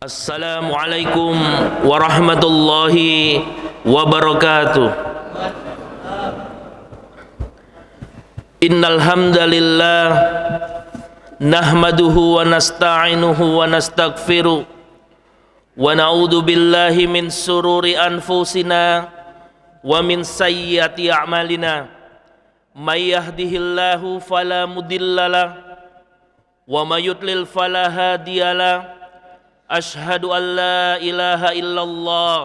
Assalamualaikum warahmatullahi wabarakatuh. Innal hamdalillah nahmaduhu wa nasta'inuhu wa nastaghfiruh wa na'udzu billahi min sururi anfusina wa min sayyiati a'malina. May yahdihillahu fala mudhillalah wa may yudlil fala hadiyalah. Ashhadu an la ilaha illallah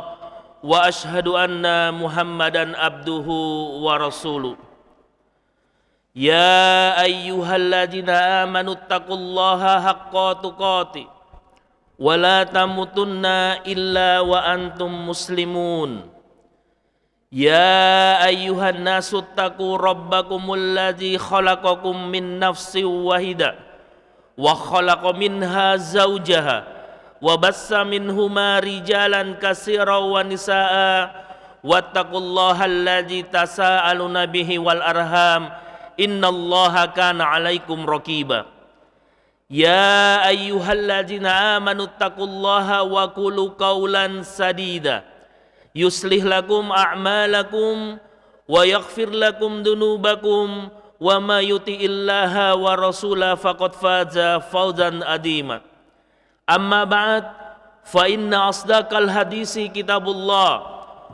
wa ashhadu anna Muhammadan abduhu wa rasuluh. Ya ayyuhalladzina amanu taqullaha haqqa tuqatih wa la tamutunna illa wa antum muslimun. Ya ayyuhan nasu taqu rabbakumul ladzi khalaqakum min nafsin wahidah wa khalaqa minha zawjaha wa bassa minhuma rijalan katsiran wa nisaa wattaqullaha alladzi tasaaluna bihi wal arham innallaha kana 'alaikum raqiba. Ya ayyuhalladzina amanu taqullaha wa qulu qawlan sadida yuslih lakum a'malakum wa yaghfir lakum dunubakum wa may yuti'illaha wa rasulahu faqad faza fawzan adima. Amma ba'd, fa inna asdaqal hadisi kitabullah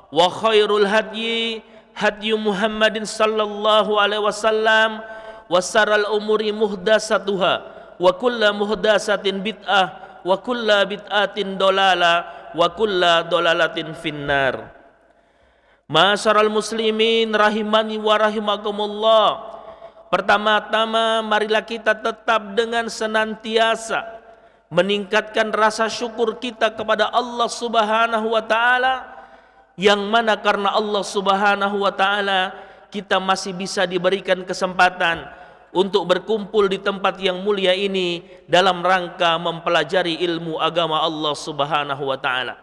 wa khairul hadyi hadyu Muhammadin sallallahu alaihi wasallam wa saral umuri muhdasatuha wa kullu muhdasatin bid'ah wa kullu bid'atin dolalah wa kullu dolalatin finnar. Ma'asyaral muslimin rahimani wa rahimakumullah. Pertama-tama marilah kita tetap dengan senantiasa meningkatkan rasa syukur kita kepada Allah Subhanahu wa taala, yang mana karena Allah Subhanahu wa taala kita masih bisa diberikan kesempatan untuk berkumpul di tempat yang mulia ini dalam rangka mempelajari ilmu agama Allah Subhanahu wa taala.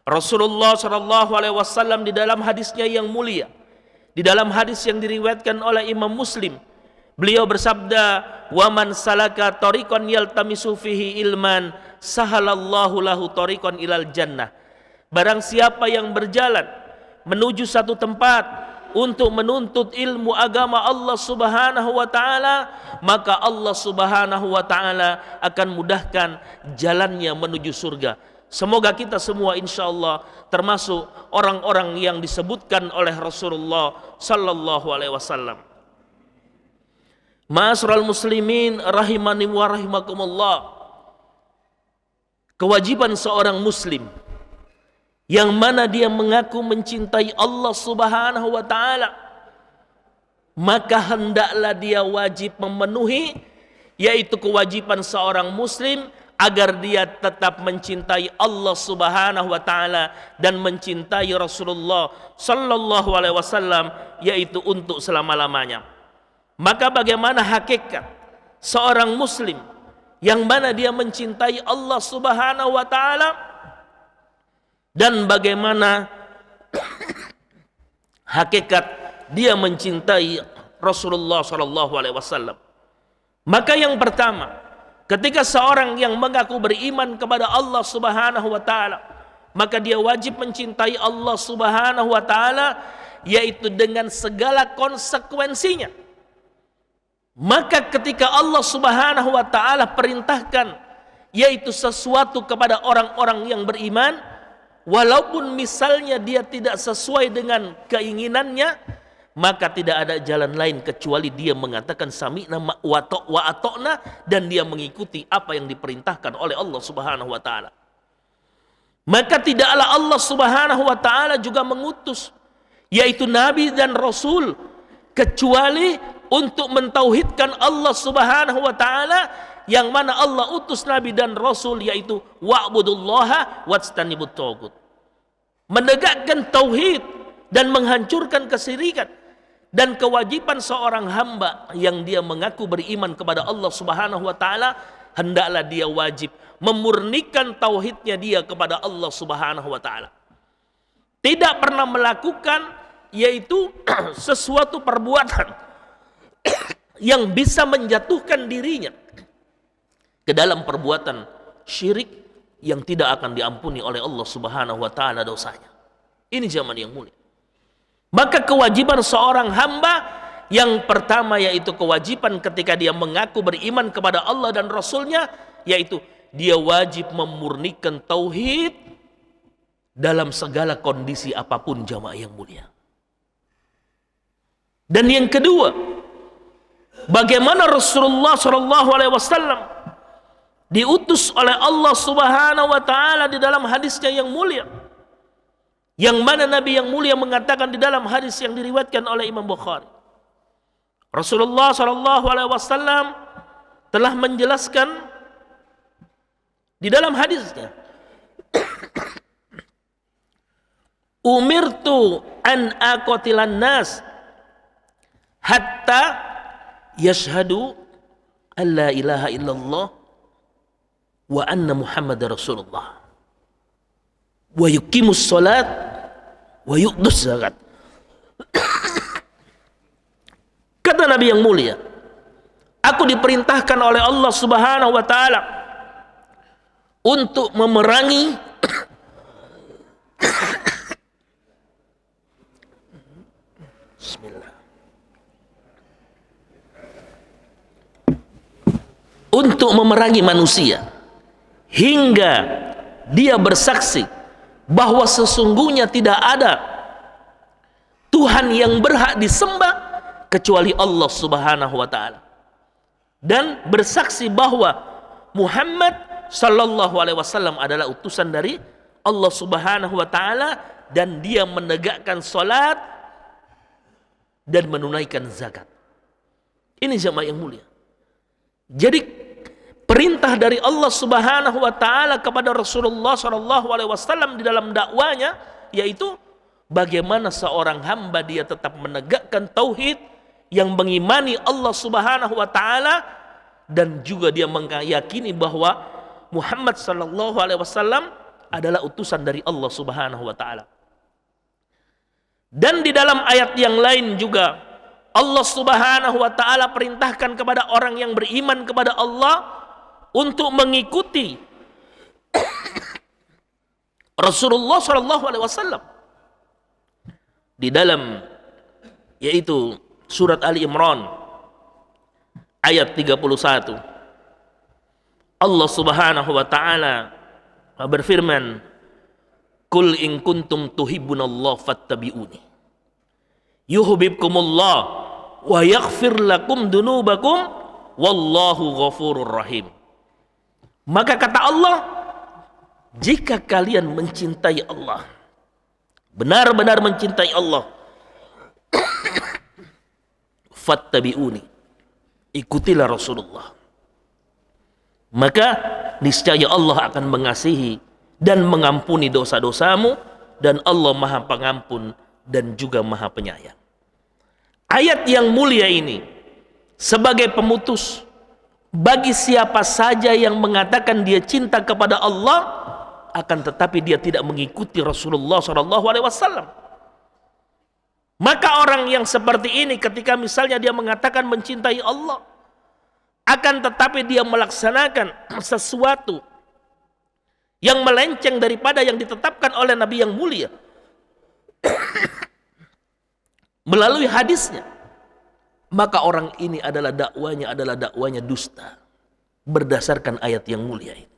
Rasulullah sallallahu alaihi wasallam di dalam hadisnya yang mulia, di dalam hadis yang diriwayatkan oleh Imam Muslim, beliau bersabda, "Wa man salaka tariqan yaltamisu fihi ilman, sahalallahu lahu tariqan ilal jannah." Barang siapa yang berjalan menuju satu tempat untuk menuntut ilmu agama Allah Subhanahu wa taala, maka Allah Subhanahu wa taala akan mudahkan jalannya menuju surga. Semoga kita semua insyaallah termasuk orang-orang yang disebutkan oleh Rasulullah sallallahu alaihi wasallam. Ma'asyiral muslimin rahimani wa rahimakumullah. Kewajiban seorang muslim yang mana dia mengaku mencintai Allah Subhanahu wa taala, maka hendaklah dia wajib memenuhi, yaitu kewajiban seorang muslim agar dia tetap mencintai Allah Subhanahu wa taala dan mencintai Rasulullah sallallahu alaihi wasallam, yaitu untuk selama-lamanya. Maka bagaimana hakikat seorang muslim yang mana dia mencintai Allah Subhanahu wa taala, dan bagaimana hakikat dia mencintai Rasulullah sallallahu alaihi wasallam? Maka yang pertama, ketika seorang yang mengaku beriman kepada Allah Subhanahu wa taala, maka dia wajib mencintai Allah Subhanahu wa taala, yaitu dengan segala konsekuensinya. Maka ketika Allah Subhanahu wa taala perintahkan yaitu sesuatu kepada orang-orang yang beriman, walaupun misalnya dia tidak sesuai dengan keinginannya, maka tidak ada jalan lain kecuali dia mengatakan sami'na wa ata'na, dan dia mengikuti apa yang diperintahkan oleh Allah Subhanahu wa taala. Maka tidaklah Allah Subhanahu wa taala juga mengutus yaitu nabi dan rasul kecuali untuk mentauhidkan Allah Subhanahu wa taala, yang mana Allah utus nabi dan rasul yaitu wa'budullaha wajtanibut taghut. Menegakkan tauhid dan menghancurkan kesyirikan. Dan kewajiban seorang hamba yang dia mengaku beriman kepada Allah Subhanahu wa taala, hendaklah dia wajib memurnikan tauhidnya dia kepada Allah Subhanahu wa taala. Tidak pernah melakukan yaitu sesuatu perbuatan yang bisa menjatuhkan dirinya ke dalam perbuatan syirik yang tidak akan diampuni oleh Allah Subhanahu wa taala dosanya. Ini zaman yang mulia. Maka kewajiban seorang hamba yang pertama yaitu kewajiban ketika dia mengaku beriman kepada Allah dan Rasulnya, yaitu dia wajib memurnikan tauhid dalam segala kondisi apapun, jamaah yang mulia. Dan yang kedua, bagaimana Rasulullah SAW diutus oleh Allah Subhanahu wa taala di dalam hadisnya yang mulia, yang mana Nabi yang mulia mengatakan di dalam hadis yang diriwayatkan oleh Imam Bukhari, Rasulullah SAW telah menjelaskan di dalam hadisnya, umirtu an aqatilan nas hatta yashhadu an la ilaha illallah wa anna Muhammadar Rasulullah wa yuqimus salat wa yu'tus zakat. Kata Nabi yang mulia, aku diperintahkan oleh Allah Subhanahu wa taala untuk memerangi Bismillah. Untuk memerangi manusia hingga dia bersaksi bahwa sesungguhnya tidak ada Tuhan yang berhak disembah kecuali Allah Subhanahu wa taala, dan bersaksi bahwa Muhammad sallallahu alaihi wasallam adalah utusan dari Allah Subhanahu wa taala, dan dia menegakkan salat dan menunaikan zakat. Ini jamaah yang mulia. Jadi perintah dari Allah Subhanahu wa taala kepada Rasulullah sallallahu alaihi wasallam di dalam dakwanya, yaitu bagaimana seorang hamba dia tetap menegakkan tauhid, yang mengimani Allah Subhanahu wa taala, dan juga dia meyakini bahwa Muhammad sallallahu alaihi wasallam adalah utusan dari Allah Subhanahu wa taala. Dan di dalam ayat yang lain juga Allah Subhanahu wa taala perintahkan kepada orang yang beriman kepada Allah untuk mengikuti Rasulullah sallallahu alaihi wasallam di dalam, yaitu surat Ali Imran ayat 31. Allah Subhanahu wa taala berfirman, "Qul in kuntum tuhibbunallah fattabi'uni yuhibbukumullah wa yaghfir lakum dunubakum wallahu ghafurur rahim." Maka kata Allah, jika kalian mencintai Allah, benar-benar mencintai Allah, fattabi'uni, ikutilah Rasulullah, maka niscaya Allah akan mengasihi dan mengampuni dosa-dosamu, dan Allah Maha Pengampun dan juga Maha Penyayang. Ayat yang mulia ini sebagai pemutus bagi siapa saja yang mengatakan dia cinta kepada Allah, akan tetapi dia tidak mengikuti Rasulullah SAW. Maka orang yang seperti ini, ketika misalnya dia mengatakan mencintai Allah, akan tetapi dia melaksanakan sesuatu yang melenceng daripada yang ditetapkan oleh Nabi yang mulia melalui hadisnya, maka orang ini adalah dakwanya dusta berdasarkan ayat yang mulia ini.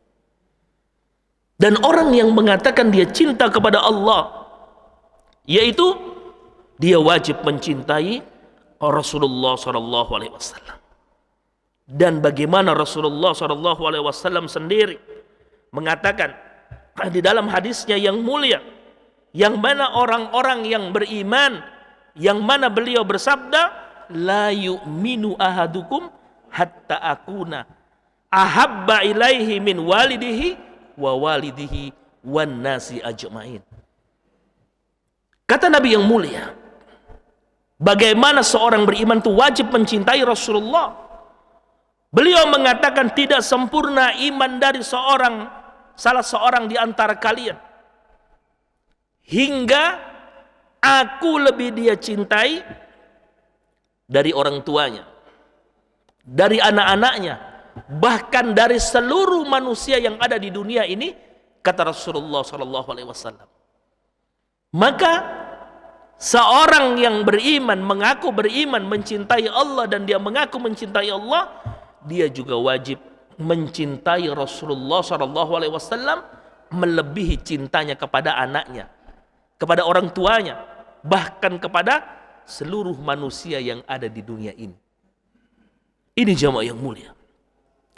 Dan orang yang mengatakan dia cinta kepada Allah, yaitu dia wajib mencintai Rasulullah SAW. Dan bagaimana Rasulullah SAW sendiri mengatakan di dalam hadisnya yang mulia, yang mana orang-orang yang beriman, yang mana beliau bersabda, la yu'minu ahadukum hatta akuna ahabba ilaihi min walidihi wa walidihi wan nasi ajmain. Kata Nabi yang mulia, bagaimana seorang beriman itu wajib mencintai Rasulullah. Beliau mengatakan tidak sempurna iman dari salah seorang di antara kalian hingga aku lebih dia cintai dari orang tuanya, dari anak-anaknya, bahkan dari seluruh manusia yang ada di dunia ini, kata Rasulullah sallallahu alaihi wasallam. Maka seorang yang beriman, mengaku beriman, mencintai Allah, dan dia mengaku mencintai Allah, dia juga wajib mencintai Rasulullah sallallahu alaihi wasallam melebihi cintanya kepada anaknya, kepada orang tuanya, bahkan kepada seluruh manusia yang ada di dunia ini. Ini jamaah yang mulia,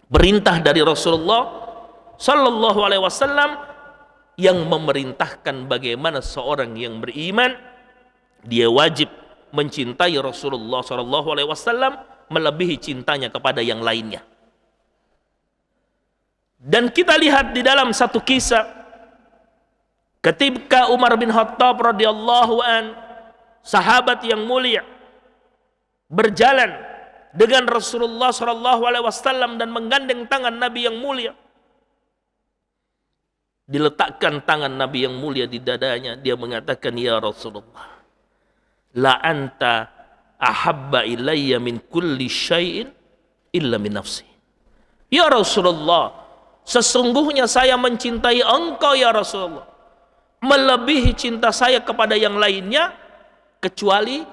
perintah dari Rasulullah sallallahu alaihi wasallam yang memerintahkan bagaimana seorang yang beriman dia wajib mencintai Rasulullah sallallahu alaihi wasallam melebihi cintanya kepada yang lainnya. Dan kita lihat di dalam satu kisah ketika Umar bin Khattab radhiyallahu an, sahabat yang mulia, berjalan dengan Rasulullah sallallahu alaihi wasallam dan menggandeng tangan Nabi yang mulia. Diletakkan tangan Nabi yang mulia di dadanya, dia mengatakan, "Ya Rasulullah, la anta ahabba ilayya min kulli syai'in illa min nafsi." Ya Rasulullah, sesungguhnya saya mencintai engkau ya Rasulullah, melebihi cinta saya kepada yang lainnya kecuali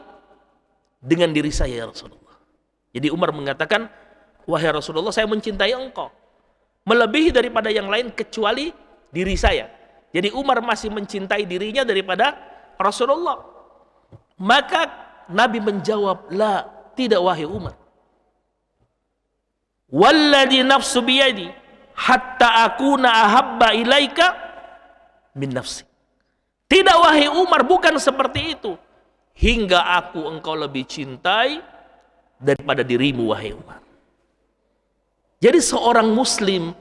dengan diri saya ya Rasulullah. Jadi Umar mengatakan, wahai Rasulullah, saya mencintai engkau melebihi daripada yang lain kecuali diri saya. Jadi Umar masih mencintai dirinya daripada Rasulullah. Maka Nabi menjawab, la, tidak wahai Umar. Walladhi nafsu biyadi hatta akuna ahabba ilaika min nafsi. Tidak wahai Umar, bukan seperti itu. Hingga aku engkau lebih cintai daripada dirimu wahai Umar. Jadi seorang muslim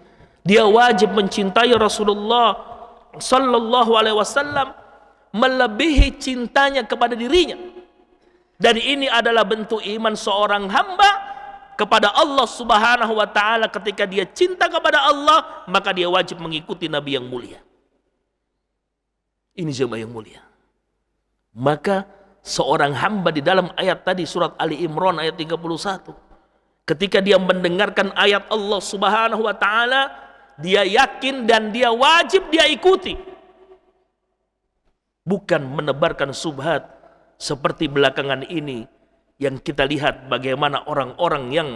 dia wajib mencintai Rasulullah sallallahu alaihi wasallam melebihi cintanya kepada dirinya. Dan ini adalah bentuk iman seorang hamba kepada Allah Subhanahu wa taala. Ketika dia cinta kepada Allah, maka dia wajib mengikuti Nabi yang mulia. Ini jemaah yang mulia. Maka seorang hamba di dalam ayat tadi surat Ali Imran ayat 31, ketika dia mendengarkan ayat Allah Subhanahu wa taala, dia yakin dan dia wajib dia ikuti. Bukan menebarkan subhat seperti belakangan ini yang kita lihat bagaimana orang-orang yang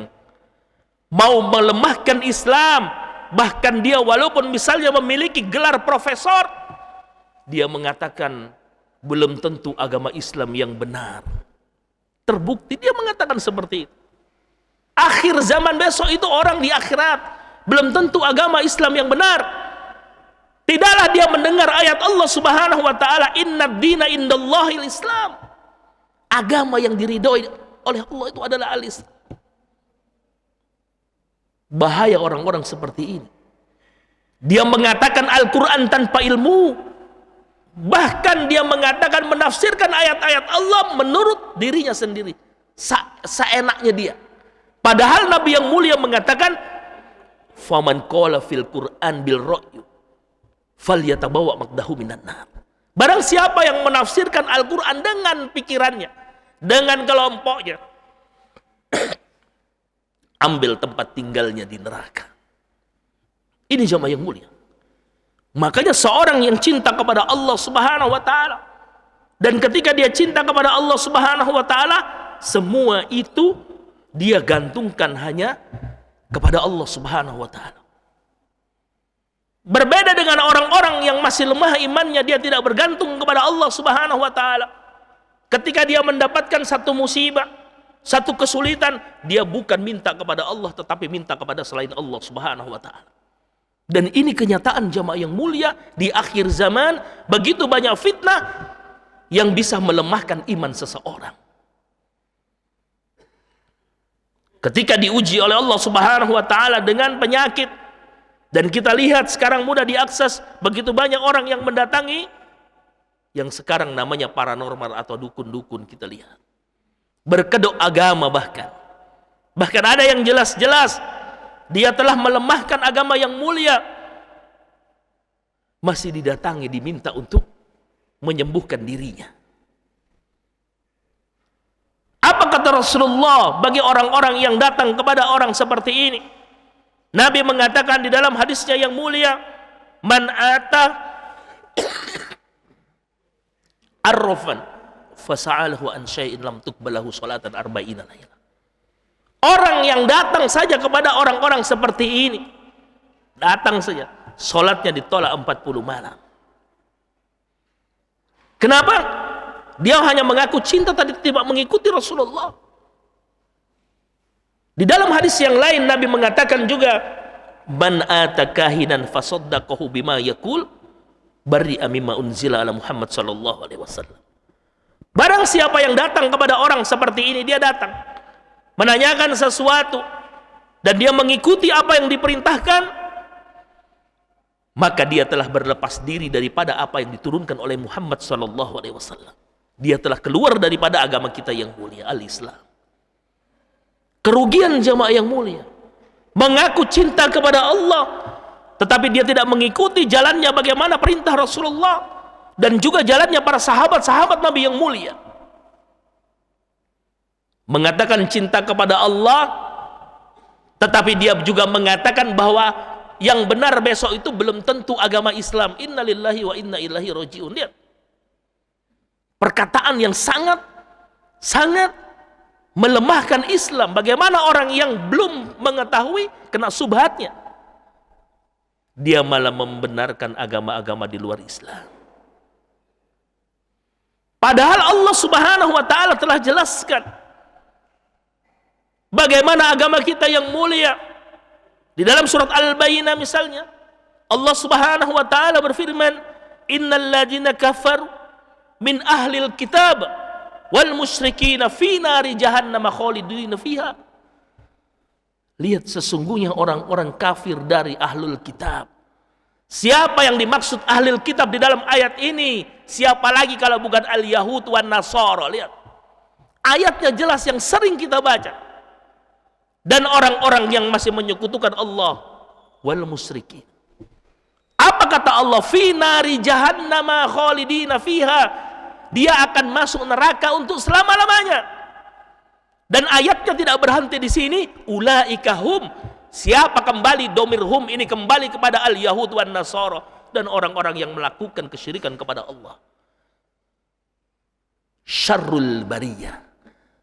mau melemahkan Islam, bahkan dia walaupun misalnya memiliki gelar profesor, dia mengatakan belum tentu agama Islam yang benar. Terbukti dia mengatakan seperti itu. Akhir zaman besok itu orang di akhirat belum tentu agama Islam yang benar. Tidaklah dia mendengar ayat Allah Subhanahu wa taala, "Innad dina indallahil Islam." Agama yang diridhoi oleh Allah itu adalah al-Islam. Bahaya orang-orang seperti ini. Dia mengatakan Al-Qur'an tanpa ilmu. Bahkan dia mengatakan menafsirkan ayat-ayat Allah menurut dirinya sendiri. Seenaknya dia. Padahal Nabi yang mulia mengatakan, faman qala fil Qur'an bil ra'yu falyatabawa maqdahu minan nar. Barang siapa yang menafsirkan Al-Qur'an dengan pikirannya, dengan kelompoknya, ambil tempat tinggalnya di neraka. Ini jamaah yang mulia. Makanya seorang yang cinta kepada Allah Subhanahu wa taala, dan ketika dia cinta kepada Allah Subhanahu wa taala, semua itu dia gantungkan hanya kepada Allah Subhanahu wa taala. Berbeda dengan orang-orang yang masih lemah imannya, dia tidak bergantung kepada Allah Subhanahu wa taala. Ketika dia mendapatkan satu musibah, satu kesulitan, dia bukan minta kepada Allah tetapi minta kepada selain Allah Subhanahu wa taala. Dan ini kenyataan jamaah yang mulia di akhir zaman, begitu banyak fitnah yang bisa melemahkan iman seseorang. Ketika diuji oleh Allah Subhanahu wa taala dengan penyakit, dan kita lihat sekarang mudah diakses, begitu banyak orang yang mendatangi, yang sekarang namanya paranormal atau dukun-dukun, kita lihat berkedok agama, bahkan ada yang jelas-jelas dia telah melemahkan agama yang mulia, masih didatangi, diminta untuk menyembuhkan dirinya. Apa kata Rasulullah bagi orang-orang yang datang kepada orang seperti ini? Nabi mengatakan di dalam hadisnya yang mulia, Man ata arrafan fasa'alahu an syai'in lam tuqbalahu salatan arba'ina laila. Orang yang datang saja kepada orang-orang seperti ini, datang saja, salatnya ditolak 40 malam. Kenapa? Dia hanya mengaku cinta, tadi tidak mengikuti Rasulullah. Di dalam hadis yang lain Nabi mengatakan juga, man ata kahinan fasaddaqahu bima yaqul bari'a mimma unzila ala Muhammad sallallahu alaihi wasallam. Barang siapa yang datang kepada orang seperti ini, dia datang menanyakan sesuatu dan dia mengikuti apa yang diperintahkan, maka dia telah berlepas diri daripada apa yang diturunkan oleh Muhammad sallallahu alaihi wasallam. Dia telah keluar daripada agama kita yang mulia, al-Islam. Kerugian jamaah yang mulia, mengaku cinta kepada Allah tetapi dia tidak mengikuti jalannya bagaimana perintah Rasulullah dan juga jalannya para sahabat-sahabat Nabi yang mulia. Mengatakan cinta kepada Allah tetapi dia juga mengatakan bahwa yang benar besok itu belum tentu agama Islam. Inna lillahi wa inna ilaihi raji'un. Lihat perkataan yang sangat melemahkan Islam. Bagaimana orang yang belum mengetahui kena subhatnya, dia malah membenarkan agama-agama di luar Islam. Padahal Allah Subhanahu wa taala telah jelaskan bagaimana agama kita yang mulia. Di dalam surat Al-Bayyinah misalnya, Allah Subhanahu wa taala berfirman, innal ladzina kafaru min ahlil kitab wal musyrikina fi nari jahannam khalidina fiha. Lihat, sesungguhnya orang-orang kafir dari ahlul kitab. Siapa yang dimaksud ahlul kitab di dalam ayat ini? Siapa lagi kalau bukan al-Yahud wan Nasara? Lihat, ayatnya jelas yang sering kita baca. Dan orang-orang yang masih menyekutukan Allah wal musyrikin. Apa kata Allah? Fi nari jahannam khalidina fiha. Dia akan masuk neraka untuk selama-lamanya. Dan ayatnya tidak berhenti di sini. Ulaika hum. Siapa kembali domir hum ini kembali kepada al-Yahud wan Nasara dan orang-orang yang melakukan kesyirikan kepada Allah. Syarrul bariyah.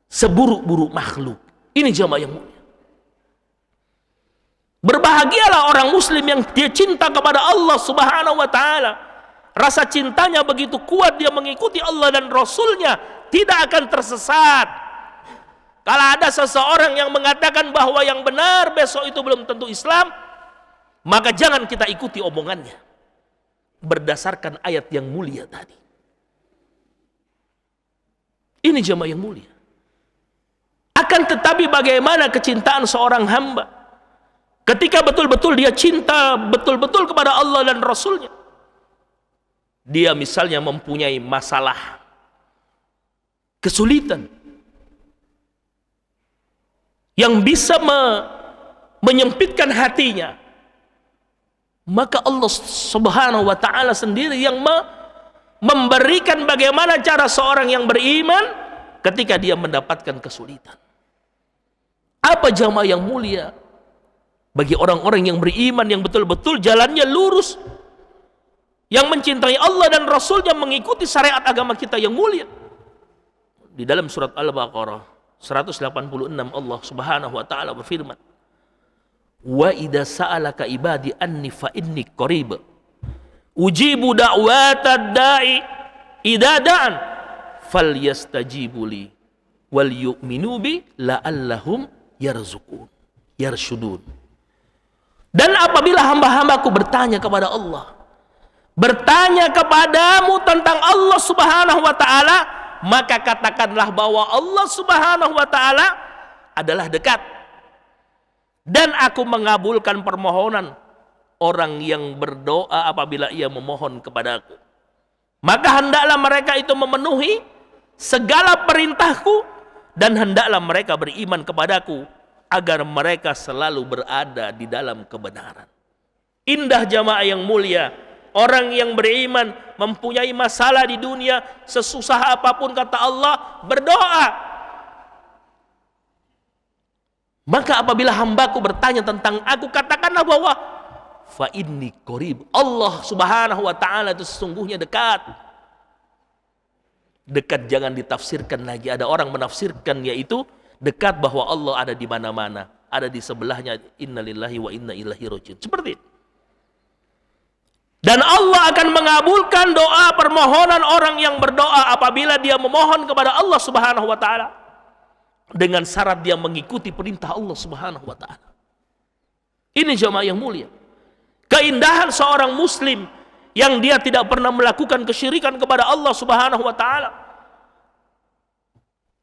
Seburuk-buruk makhluk. Ini jamaah yang mulia. Berbahagialah orang muslim yang dia cinta kepada Allah Subhanahu wa taala. Rasa cintanya begitu kuat, dia mengikuti Allah dan Rasulnya, tidak akan tersesat. Kalau ada seseorang yang mengatakan bahwa yang benar besok itu belum tentu Islam, maka jangan kita ikuti omongannya berdasarkan ayat yang mulia tadi. Ini jemaah yang mulia. Akan tetapi bagaimana kecintaan seorang hamba ketika betul-betul dia cinta betul-betul kepada Allah dan Rasulnya? Dia misalnya mempunyai masalah, kesulitan yang bisa menyempitkan hatinya, maka Allah Subhanahu wa taala sendiri yang memberikan bagaimana cara seorang yang beriman ketika dia mendapatkan kesulitan. Apa jamaah yang mulia? Bagi orang-orang yang beriman yang betul-betul jalannya lurus, yang mencintai Allah dan Rasulnya, mengikuti syariat agama kita yang mulia. Di dalam surat Al-Baqarah 186 Allah Subhanahu wa taala berfirman, wa idza sa'alaka ibadi anni fa inni qarib ujibu da'watad da'i idza da'an falyastajibu li wal yu'minu bi la'allahum yarshudun. Dan apabila hamba-hambaku bertanya kepada Allah, bertanya kepadamu tentang Allah Subhanahu wa taala, maka katakanlah bahwa Allah Subhanahu wa taala adalah dekat. Dan aku mengabulkan permohonan orang yang berdoa apabila ia memohon kepadaku. Maka hendaklah mereka itu memenuhi segala perintahku dan hendaklah mereka beriman kepadaku agar mereka selalu berada di dalam kebenaran. Indah jamaah yang mulia. Orang yang beriman mempunyai masalah di dunia, sesusah apapun kata Allah, berdoa. Maka apabila hambaku bertanya tentang aku, katakanlah bahwa fa inni qarib. Allah Subhanahu wa taala itu sesungguhnya dekat. Dekat jangan ditafsirkan lagi. Ada orang menafsirkan yaitu dekat bahwa Allah ada di mana-mana, ada di sebelahnya. Innalillahi wa inna ilaihi rajiun. Seperti itu. Dan Allah akan mengabulkan doa permohonan orang yang berdoa apabila dia memohon kepada Allah Subhanahu wa taala dengan syarat dia mengikuti perintah Allah Subhanahu wa taala. Ini jemaah yang mulia. Keindahan seorang muslim yang dia tidak pernah melakukan kesyirikan kepada Allah Subhanahu wa taala.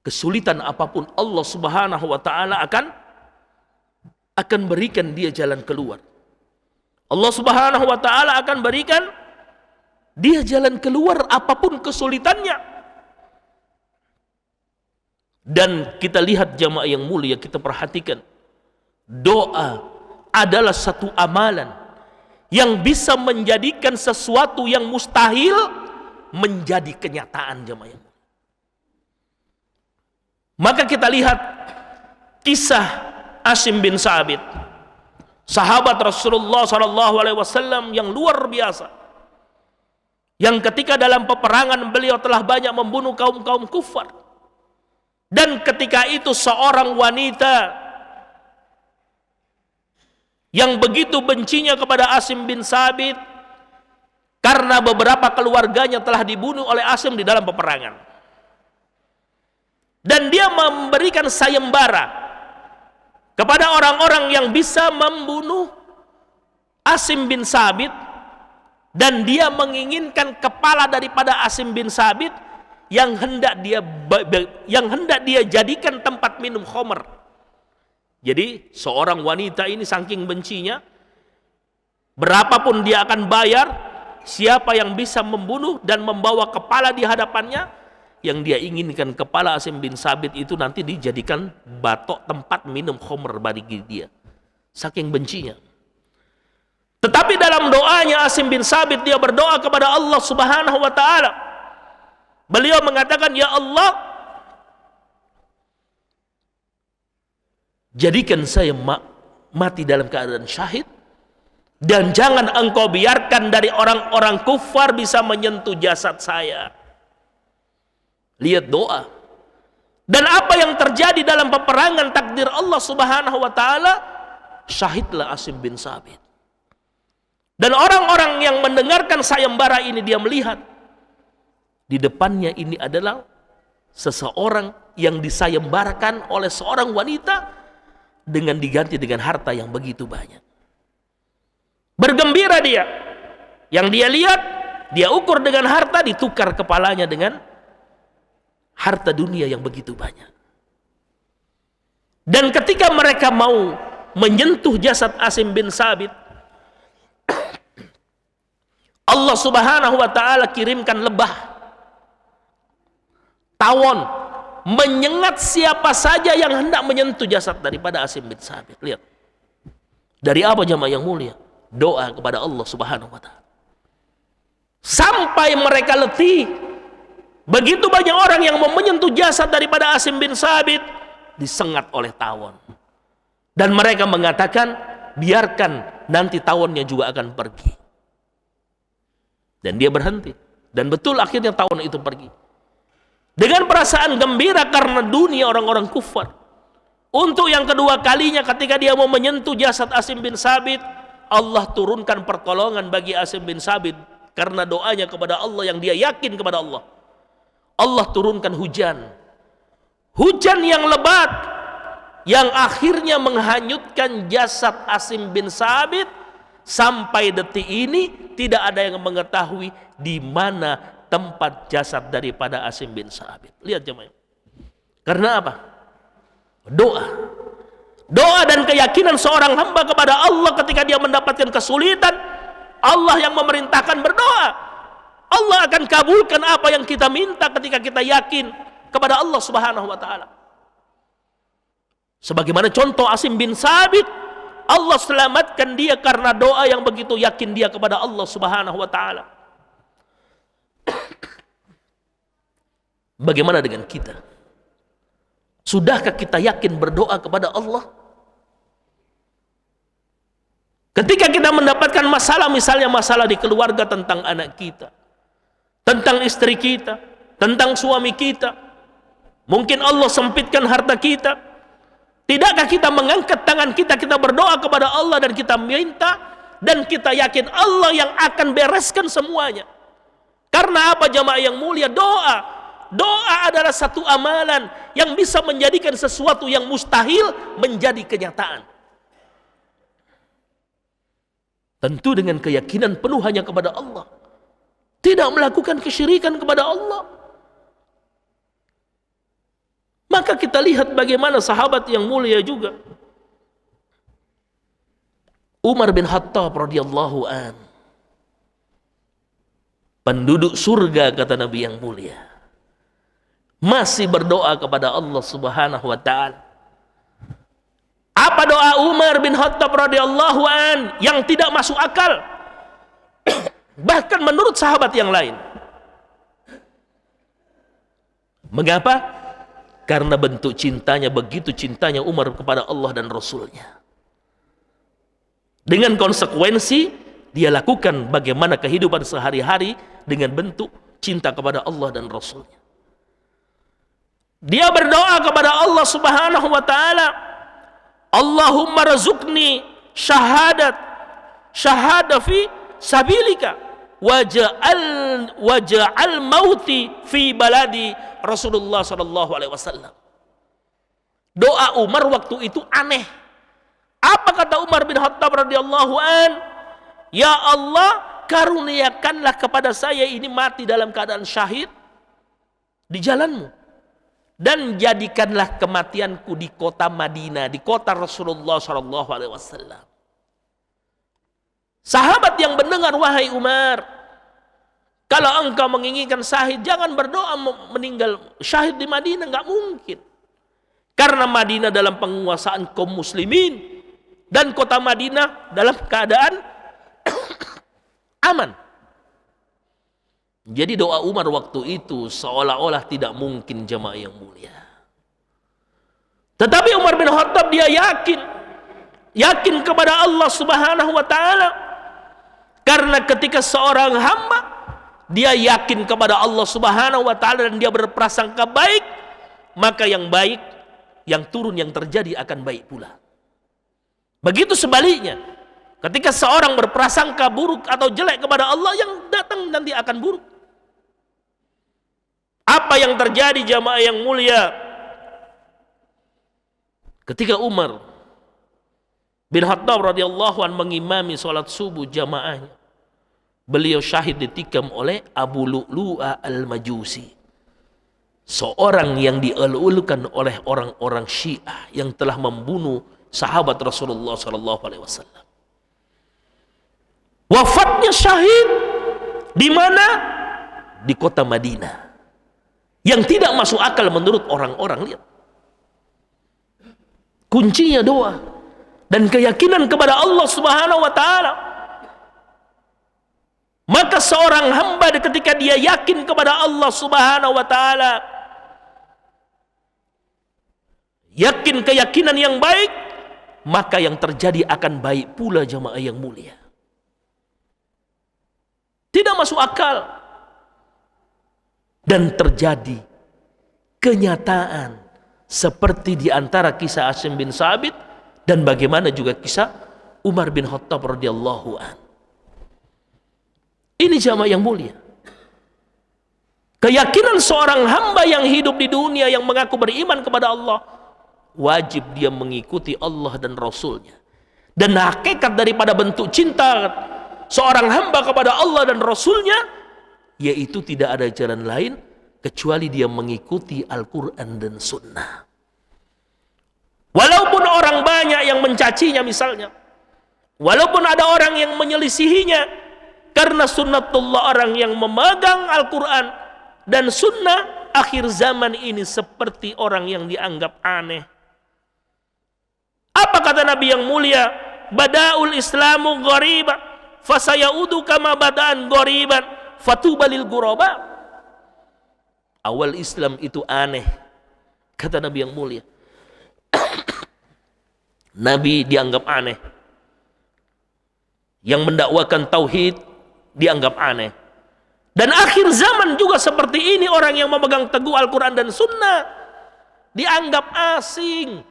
Kesulitan apapun Allah Subhanahu wa taala akan berikan dia jalan keluar. Allah Subhanahu wa taala akan berikan dia jalan keluar apapun kesulitannya. Dan kita lihat jamaah yang mulia, kita perhatikan, doa adalah satu amalan yang bisa menjadikan sesuatu yang mustahil menjadi kenyataan jamaah yang mulia. Maka kita lihat kisah Asim bin Sabit, sahabat Rasulullah SAW yang luar biasa, yang ketika dalam peperangan beliau telah banyak membunuh kaum-kaum kufar. Dan ketika itu seorang wanita yang begitu bencinya kepada Asim bin Sabit karena beberapa keluarganya telah dibunuh oleh Asim di dalam peperangan. Dan dia memberikan sayembara kepada orang-orang yang bisa membunuh Asim bin Sabit, dan dia menginginkan kepala daripada Asim bin Sabit yang hendak dia jadikan tempat minum khamr. Jadi seorang wanita ini saking bencinya, berapapun dia akan bayar, siapa yang bisa membunuh dan membawa kepala di hadapannya, yang dia inginkan kepala Asim bin Sabit itu nanti dijadikan batok tempat minum khamr bagi dia. Saking bencinya. Tetapi dalam doanya Asim bin Sabit dia berdoa kepada Allah Subhanahu wa taala. Beliau mengatakan, ya Allah, jadikan saya mati dalam keadaan syahid, dan jangan engkau biarkan dari orang-orang kufar bisa menyentuh jasad saya. Lihat doa. Dan apa yang terjadi dalam peperangan takdir Allah Subhanahu wa taala, syahidlah Asim bin Sabit. Dan orang-orang yang mendengarkan sayembara ini, dia melihat di depannya ini adalah seseorang yang disayembarakan oleh seorang wanita dengan diganti dengan harta yang begitu banyak. Bergembira dia. Yang dia lihat, dia ukur dengan harta, ditukar kepalanya dengan harta dunia yang begitu banyak. Dan ketika mereka mau menyentuh jasad Asim bin Sabit, Allah Subhanahu wa taala kirimkan lebah, tawon, menyengat siapa saja yang hendak menyentuh jasad daripada Asim bin Sabit. Lihat. Dari apa jemaah yang mulia? Doa kepada Allah Subhanahu wa taala. Sampai mereka letih. Begitu banyak orang yang mau menyentuh jasad daripada Asim bin Sabit, disengat oleh tawon. Dan mereka mengatakan, biarkan nanti tawonnya juga akan pergi. Dan dia berhenti. Dan betul akhirnya tawon itu pergi. Dengan perasaan gembira karena dunia orang-orang kufar. Untuk yang kedua kalinya ketika dia mau menyentuh jasad Asim bin Sabit, Allah turunkan pertolongan bagi Asim bin Sabit karena doanya kepada Allah yang dia yakin kepada Allah. Allah turunkan hujan. Hujan yang lebat yang akhirnya menghanyutkan jasad Asim bin Sabit. Sampai detik ini tidak ada yang mengetahui di mana tempat jasad daripada Asim bin Sabit. Lihat jemaah. Karena apa? Doa. Doa dan keyakinan seorang hamba kepada Allah ketika dia mendapatkan kesulitan, Allah yang memerintahkan berdoa. Allah akan kabulkan apa yang kita minta ketika kita yakin kepada Allah Subhanahu wa taala. Sebagaimana contoh Asim bin Sabit, Allah selamatkan dia karena doa yang begitu yakin dia kepada Allah Subhanahu wa taala. Bagaimana dengan kita? Sudahkah kita yakin berdoa kepada Allah? Ketika kita mendapatkan masalah, misalnya masalah di keluarga tentang anak kita, tentang istri kita, tentang suami kita, mungkin Allah sempitkan harta kita, tidakkah kita mengangkat tangan kita, kita berdoa kepada Allah dan kita minta, dan kita yakin Allah yang akan bereskan semuanya. Karena apa jamaah yang mulia? Doa adalah satu amalan yang bisa menjadikan sesuatu yang mustahil menjadi kenyataan. Tentu dengan keyakinan penuh hanya kepada Allah, tidak melakukan kesyirikan kepada Allah. Maka kita lihat bagaimana sahabat yang mulia juga, Umar bin Khattab radhiyallahu an, penduduk surga kata Nabi yang mulia, masih berdoa kepada Allah Subhanahu wa taala. Apa doa Umar bin Khattab radhiyallahu an yang tidak masuk akal bahkan menurut sahabat yang lain? Mengapa? Karena bentuk cintanya, begitu cintanya Umar kepada Allah dan Rasulnya. Dengan konsekuensi dia lakukan bagaimana kehidupan sehari-hari dengan bentuk cinta kepada Allah dan Rasulnya. Dia berdoa kepada Allah Subhanahu wa taala, Allahumma razukni syahadat fi sabilika waja'al mauti fi baladi Rasulullah sallallahu alaihi wasallam. Doa Umar waktu itu aneh. Apa kata Umar bin Khattab radhiyallahu an? Ya Allah, karuniakanlah kepada saya ini mati dalam keadaan syahid di jalanmu, dan jadikanlah kematianku di kota Madinah, di kota Rasulullah sallallahu alaihi wasallam. Sahabat yang mendengar, wahai Umar, kalau engkau menginginkan syahid, jangan berdoa meninggal syahid di Madinah, nggak mungkin. Karena Madinah dalam penguasaan kaum muslimin dan kota Madinah dalam keadaan aman. Jadi doa Umar waktu itu seolah-olah tidak mungkin jamaah yang mulia. Tetapi Umar bin Khattab dia yakin kepada Allah Subhanahu wa taala. Karena ketika seorang hamba dia yakin kepada Allah Subhanahu wa taala dan dia berprasangka baik, maka yang baik yang turun yang terjadi akan baik pula. Begitu sebaliknya, ketika seorang berprasangka buruk atau jelek kepada Allah, yang datang nanti akan buruk. Apa yang terjadi jamaah yang mulia? Ketika Umar bin Khattab radhiyallahu an mengimami salat subuh jamaahnya, beliau syahid ditikam oleh Abu Lu'lu'ah al-Majusi, seorang yang dielulukan oleh orang-orang Syiah yang telah membunuh sahabat Rasulullah sallallahu alaihi wasallam. Wafatnya syahid di mana? Di kota Madinah. Yang tidak masuk akal menurut orang-orang. Lihat, kuncinya doa dan keyakinan kepada Allah Subhanahu wa taala. Maka seorang hamba ketika dia yakin kepada Allah Subhanahu wa taala, yakin keyakinan yang baik, maka yang terjadi akan baik pula jamaah yang mulia. Tidak masuk akal. Dan terjadi kenyataan seperti di antara kisah Asim bin Sabit dan bagaimana juga kisah Umar bin Khattab radhiyallahu an. Ini jamaah yang mulia. Keyakinan seorang hamba yang hidup di dunia yang mengaku beriman kepada Allah, wajib dia mengikuti Allah dan Rasulnya. Dan hakikat daripada bentuk cinta seorang hamba kepada Allah dan Rasulnya, yaitu tidak ada jalan lain kecuali dia mengikuti Al-Quran dan Sunnah. Walaupun orang banyak yang mencacinya misalnya, walaupun ada orang yang menyelisihinya, karena sunnatullah orang yang memegang Al-Quran dan Sunnah akhir zaman ini seperti orang yang dianggap aneh. Apa kata Nabi yang mulia? Bada'ul Islamu ghariba fasayaudu kama bada'an ghariban fatuba lil ghuraba. Awal Islam itu aneh, kata Nabi yang mulia. Nabi dianggap aneh. yang mendakwakan tauhid dianggap aneh. Dan akhir zaman juga seperti ini, orang yang memegang teguh Al-Quran dan Sunnah dianggap asing.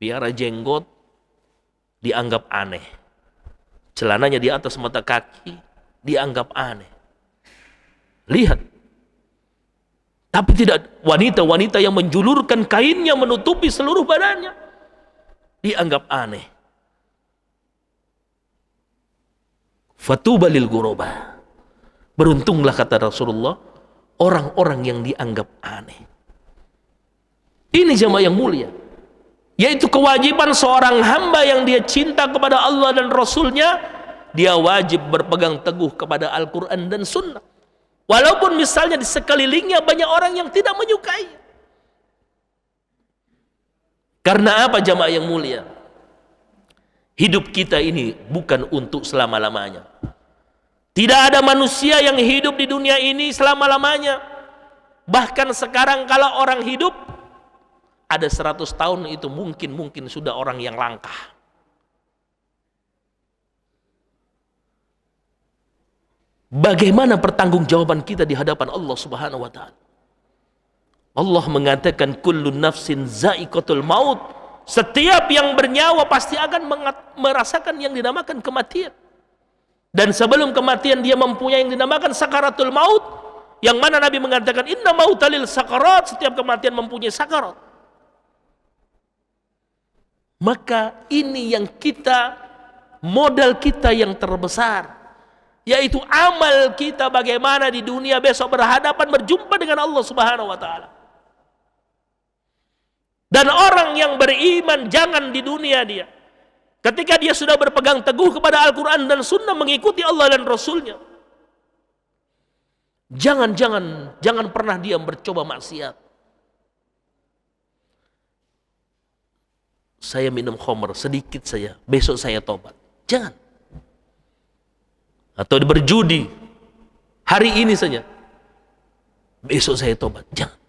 Piara jenggot dianggap aneh, celananya di atas mata kaki dianggap aneh. Lihat, tapi tidak wanita-wanita yang menjulurkan kainnya menutupi seluruh badannya dianggap aneh. Fatuba lil ghuraba. Beruntunglah, kata Rasulullah, orang-orang yang dianggap aneh. Ini jamaah yang mulia, yaitu kewajiban seorang hamba yang dia cinta kepada Allah dan Rasulnya, dia wajib berpegang teguh kepada Al-Quran dan Sunnah. Walaupun misalnya di sekelilingnya banyak orang yang tidak menyukai. Karena apa jamaah yang mulia? Hidup kita ini bukan untuk selama-lamanya. Tidak ada manusia yang hidup di dunia ini selama-lamanya. Bahkan sekarang kalau orang hidup ada 100 tahun itu mungkin sudah orang yang langka. Bagaimana pertanggungjawaban kita di hadapan Allah Subhanahu wa taala? Allah mengatakan kullun nafsin za'iqatul maut. Setiap yang bernyawa pasti akan merasakan yang dinamakan kematian. Dan sebelum kematian dia mempunyai yang dinamakan sakaratul maut, yang mana Nabi mengatakan inna mautalil sakarat, setiap kematian mempunyai sakarat. Maka ini yang kita, modal kita yang terbesar, yaitu amal kita bagaimana di dunia besok berhadapan berjumpa dengan Allah Subhanahu wa taala. Dan orang yang beriman jangan di dunia dia, ketika dia sudah berpegang teguh kepada Al-Quran dan Sunnah, mengikuti Allah dan Rasulnya, jangan pernah dia bercoba maksiat. Saya minum khamr sedikit saja, besok saya tobat. Jangan. Atau berjudi hari ini saja, besok saya tobat. Jangan.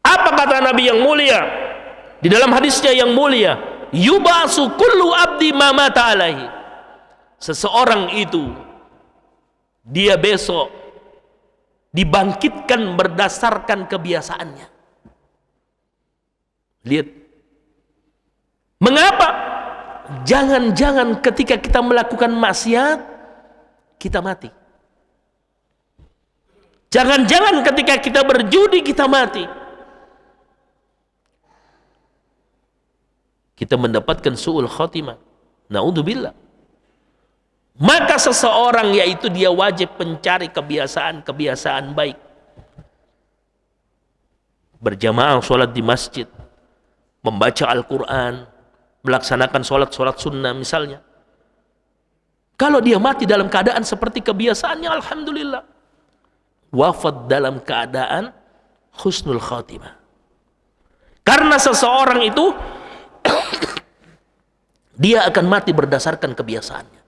Apa kata Nabi yang mulia di dalam hadisnya yang mulia? Yub'atsu kullu abdi ma mata alaihi. Seseorang itu dia besok dibangkitkan berdasarkan kebiasaannya. Lihat. Mengapa? Jangan-jangan ketika kita melakukan maksiat kita mati. Jangan-jangan ketika kita berjudi kita mati. Kita mendapatkan su'ul khatimah. Na'udzubillah. Maka seseorang, yaitu dia wajib mencari kebiasaan-kebiasaan baik. Berjamaah sholat di masjid, membaca Al-Quran, melaksanakan sholat sunnah misalnya. Kalau dia mati dalam keadaan seperti kebiasaannya, alhamdulillah. Wafat dalam keadaan husnul khatimah. Karena seseorang itu dia akan mati berdasarkan kebiasaannya.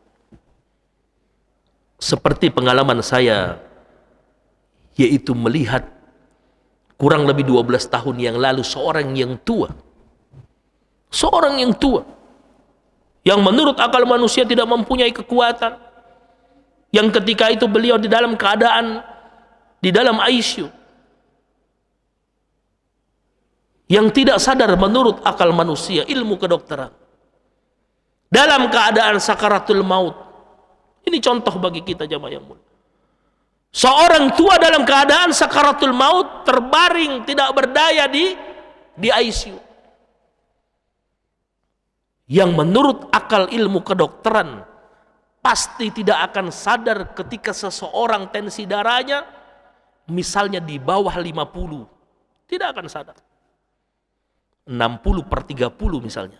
Seperti pengalaman saya, yaitu melihat kurang lebih 12 tahun yang lalu seorang yang tua, yang menurut akal manusia tidak mempunyai kekuatan, yang ketika itu beliau di dalam keadaan di dalam ICU, yang tidak sadar menurut akal manusia, ilmu kedokteran, dalam keadaan sakaratul maut. Ini contoh bagi kita jamaah yang mulia. Seorang tua dalam keadaan sakaratul maut, terbaring tidak berdaya di ICU, yang menurut akal ilmu kedokteran pasti tidak akan sadar ketika seseorang tensi darahnya misalnya di bawah 50, tidak akan sadar. 60/30 misalnya.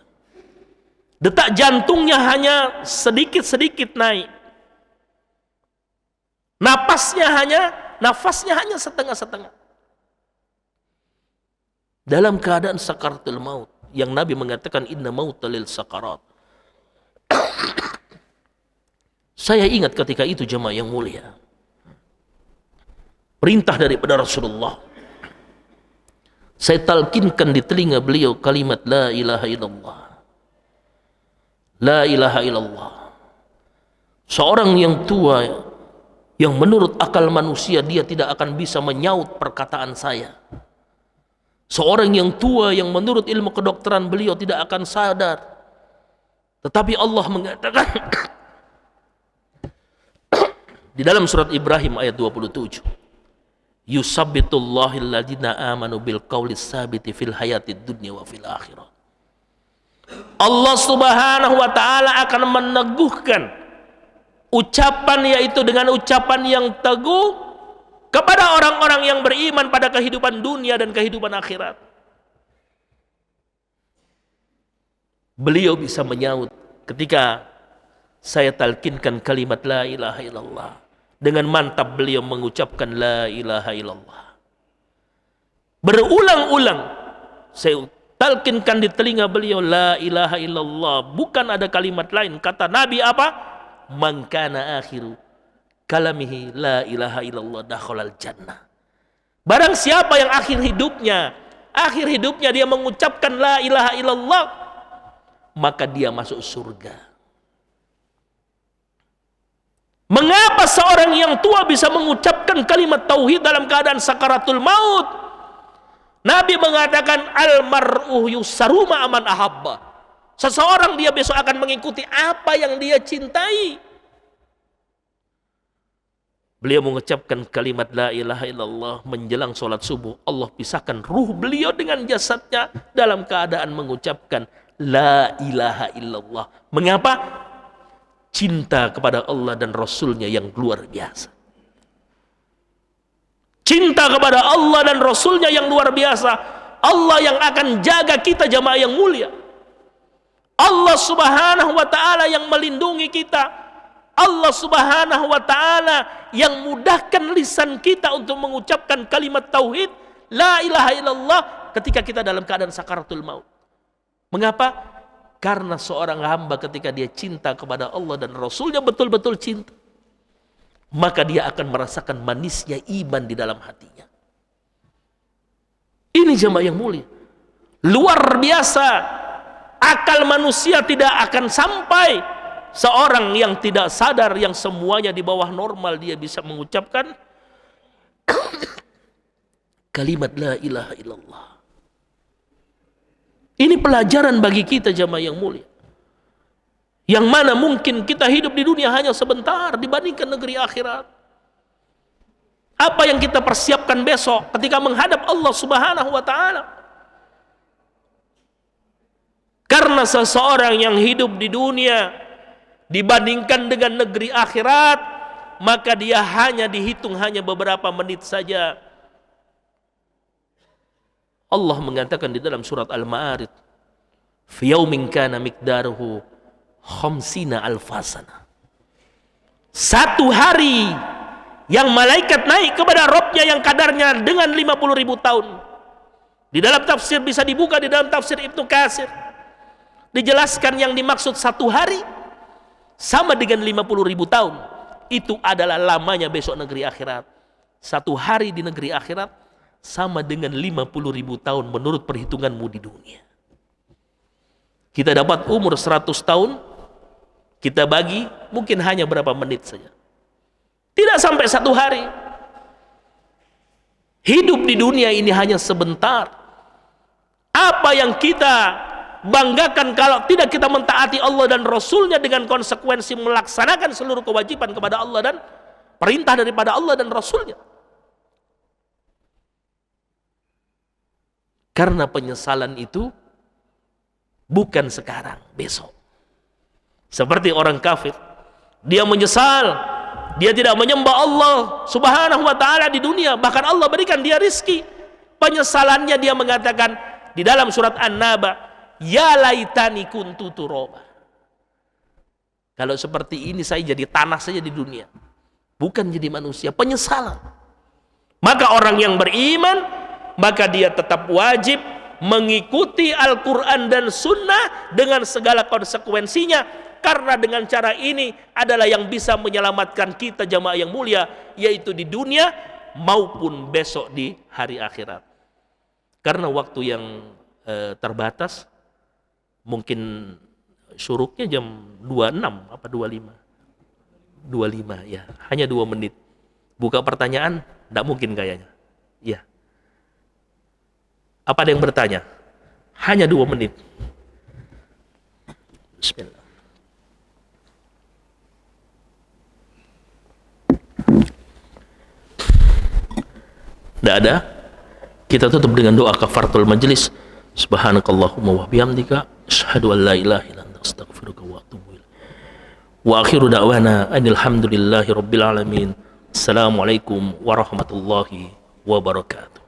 Detak jantungnya hanya sedikit-sedikit naik. Nafasnya hanya setengah-setengah. Dalam keadaan sakaratul maut, yang Nabi mengatakan inna mautalil sakarat. Saya ingat ketika itu jemaah yang mulia, perintah daripada Rasulullah. Saya talkinkan di telinga beliau kalimat la ilaha illallah. La ilaha illallah. Seorang yang tua, yang menurut akal manusia dia tidak akan bisa menyaut perkataan saya. Seorang yang tua yang menurut ilmu kedokteran beliau tidak akan sadar. Tetapi Allah mengatakan di dalam surat Ibrahim ayat 27, yusabbitullahu alladhina amanu bil qawli tsabiti fil hayatid dunya wa fil akhirah. Allah Subhanahu wa taala akan meneguhkan ucapan, yaitu dengan ucapan yang teguh kepada orang-orang yang beriman pada kehidupan dunia dan kehidupan akhirat. Beliau bisa menyaut ketika saya talkinkan kalimat la ilaha illallah. Dengan mantap beliau mengucapkan la ilaha illallah. Berulang-ulang saya talkinkan di telinga beliau la ilaha illallah. Bukan ada kalimat lain. Kata Nabi apa? Man kana akhiru kalamihi la ilaha illallah dakhalal jannah. Barang siapa yang akhir hidupnya dia mengucapkan la ilaha illallah, maka dia masuk surga. Mengapa seorang yang tua bisa mengucapkan kalimat tauhid dalam keadaan sakaratul maut? Nabi mengatakan almar'u yusaruma aman ahabba. Seseorang dia besok akan mengikuti apa yang dia cintai. Beliau mengucapkan kalimat la ilaha illallah menjelang sholat subuh. Allah pisahkan ruh beliau dengan jasadnya dalam keadaan mengucapkan la ilaha illallah. Mengapa? Cinta kepada Allah dan Rasulnya yang luar biasa. Cinta kepada Allah dan Rasulnya yang luar biasa. Allah yang akan jaga kita jamaah yang mulia. Allah Subhanahu wa ta'ala yang melindungi kita. Allah Subhanahu wa ta'ala yang mudahkan lisan kita untuk mengucapkan kalimat tauhid la ilaha illallah ketika kita dalam keadaan sakaratul maut. Mengapa? Karena seorang hamba ketika dia cinta kepada Allah dan Rasulnya betul-betul cinta, maka dia akan merasakan manisnya iman di dalam hatinya. Ini jamaah yang mulia. Luar biasa. Akal manusia tidak akan sampai. Seorang yang tidak sadar, yang semuanya di bawah normal, dia bisa mengucapkan kalimat la ilaha illallah. Ini pelajaran bagi kita jamaah yang mulia. Yang mana mungkin kita hidup di dunia hanya sebentar dibandingkan negeri akhirat. Apa yang kita persiapkan besok ketika menghadap Allah Subhanahu wa ta'ala? Karena seseorang yang hidup di dunia dibandingkan dengan negeri akhirat, maka dia hanya dihitung hanya beberapa menit saja. Allah mengatakan di dalam surat Al-Ma'arij, fi yaumin kana miqdaruhu khamsina alfasana. Satu hari yang malaikat naik kepada Rabbnya yang kadarnya dengan 50.000 tahun. Di dalam tafsir bisa dibuka di dalam tafsir Ibnu Katsir. Dijelaskan yang dimaksud satu hari sama dengan 50.000 tahun. Itu adalah lamanya besok negeri akhirat. Satu hari di negeri akhirat sama dengan 50.000 tahun menurut perhitunganmu di dunia. Kita dapat umur 100 tahun, kita bagi mungkin hanya berapa menit saja. Tidak sampai satu hari. Hidup di dunia ini hanya sebentar. Apa yang kita banggakan kalau tidak kita mentaati Allah dan Rasulnya dengan konsekuensi melaksanakan seluruh kewajiban kepada Allah dan perintah daripada Allah dan Rasulnya. Karena penyesalan itu bukan sekarang, besok. Seperti orang kafir, dia menyesal, dia tidak menyembah Allah Subhanahu wa ta'ala di dunia, bahkan Allah berikan dia rizki. Penyesalannya dia mengatakan di dalam surat An-Naba, ya laitani kuntu turaba. Kalau seperti ini saya jadi tanah saja di dunia, bukan jadi manusia. Penyesalan. Maka orang yang beriman, maka dia tetap wajib mengikuti Al-Quran dan Sunnah dengan segala konsekuensinya, karena dengan cara ini adalah yang bisa menyelamatkan kita jamaah yang mulia, yaitu di dunia maupun besok di hari akhirat. Karena waktu yang terbatas, mungkin Syuruknya jam 26 apa 25? 25 ya, hanya 2 menit. Buka pertanyaan, tidak mungkin kayaknya. Ya. Apa ada yang bertanya? Hanya 2 menit. Bismillah. Tidak ada? Kita tutup dengan doa kafaratul majlis. Subhanakallahumma wa bihamdika asyhadu an la ilaha illa anta astaghfiruka wa atubu ilaik. Wa akhiru da'wana anil hamdulillahi rabbil alamin. Assalamualaikum warahmatullahi wabarakatuh.